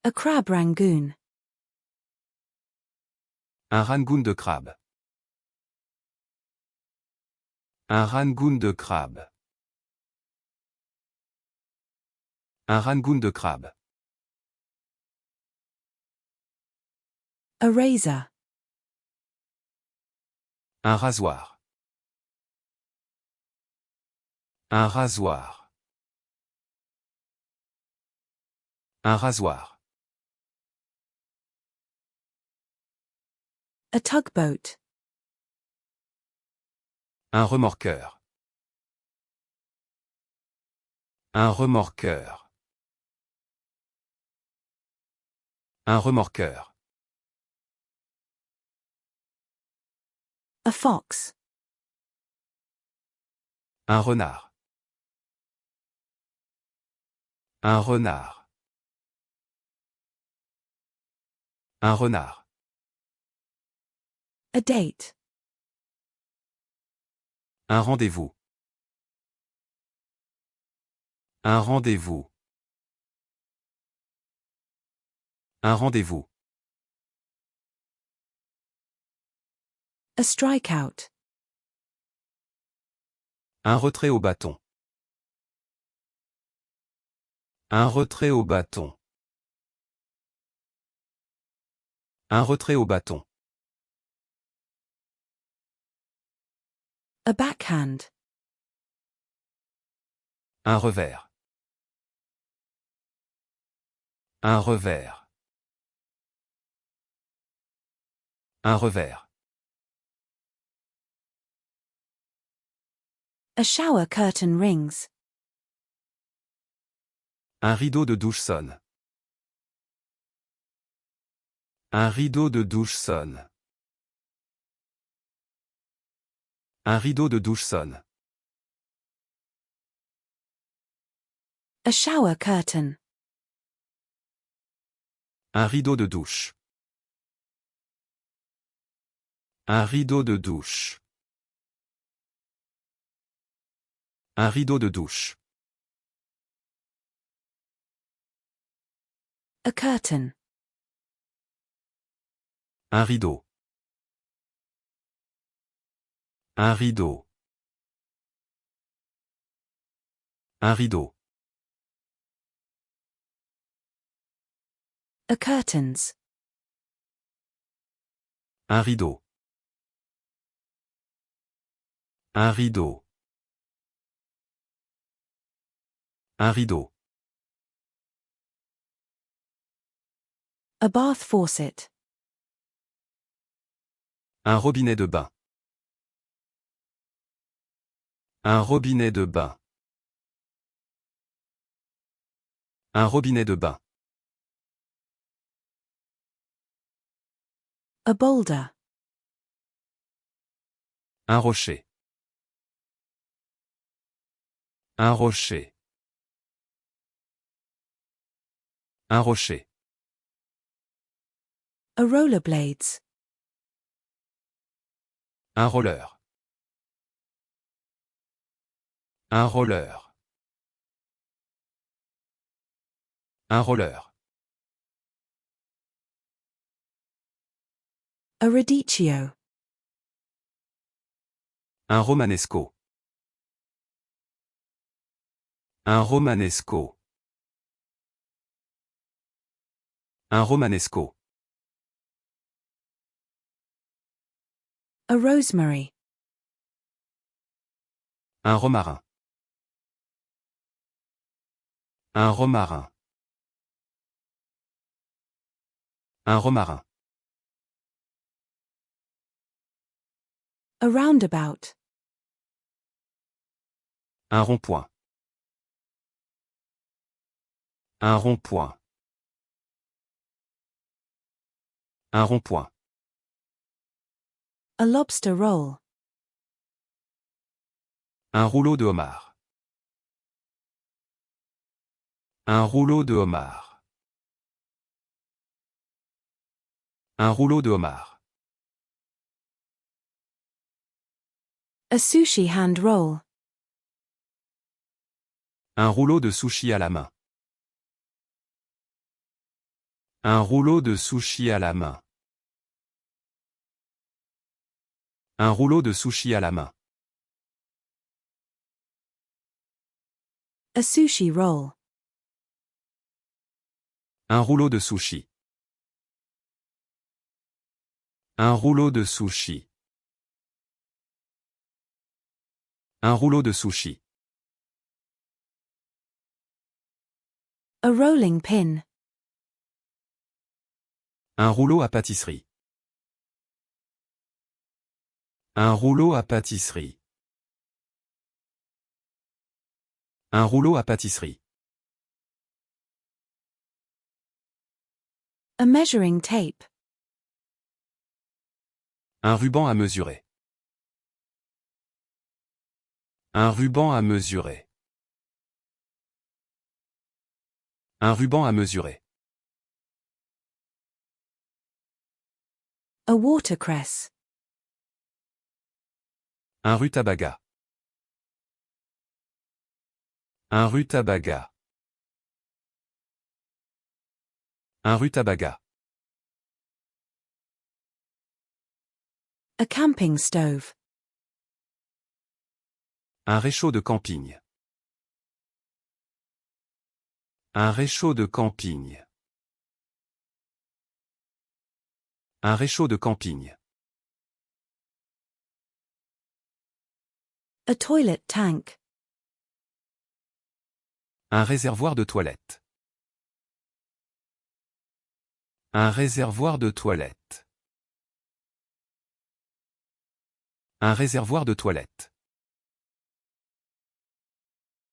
A crab rangoon. Un rangoon de crabe. Un rangoon de crabe. Un rangoon de crabe. A razor. Un rasoir. Un rasoir. Un rasoir. A tugboat. Un remorqueur. Un remorqueur. Un remorqueur. A fox. Un renard. Un renard. Un renard. A date. Un rendez-vous. Un rendez-vous. Un rendez-vous. A strikeout. Un retrait au bâton. Un retrait au bâton. Un retrait au bâton. A backhand. Un revers. Un revers. Un revers. A shower curtain rings. Un rideau de douche sonne. Un rideau de douche sonne. Un rideau de douche sonne. A shower curtain. Un rideau de douche. Un rideau de douche. Un rideau de douche. A curtain. Un rideau. Un rideau. Un rideau. A curtains. Un rideau. Un rideau. Un rideau. A bath faucet. Un robinet de bain. Un robinet de bain. Un robinet de bain. A boulder. Un rocher. Un rocher. Un rocher. A rollerblades. Un roller. Un roller. Un roller. A radicchio. Un romanesco. Un romanesco. Un romanesco. A rosemary. Un romarin. Un romarin. Un romarin. A roundabout. Un rond-point. Un rond-point. Un rond-point. A lobster roll. Un rouleau de homard. Un rouleau de homard. Un rouleau de homard. A sushi hand roll. Un rouleau de sushi à la main. Un rouleau de sushi à la main. Un rouleau de sushi à la main. A sushi roll. Un rouleau de sushi. Un rouleau de sushi. Un rouleau de sushi. A rolling pin. Un rouleau à pâtisserie. Un rouleau à pâtisserie. Un rouleau à pâtisserie. A measuring tape. Un ruban à mesurer. Un ruban à mesurer. Un ruban à mesurer. A watercress. Un rutabaga. Un rutabaga. Un rutabaga. A camping stove. Un réchaud de camping. Un réchaud de camping. Un réchaud de camping. A toilet tank. Un réservoir de toilette. Un réservoir de toilette. Un réservoir de toilette.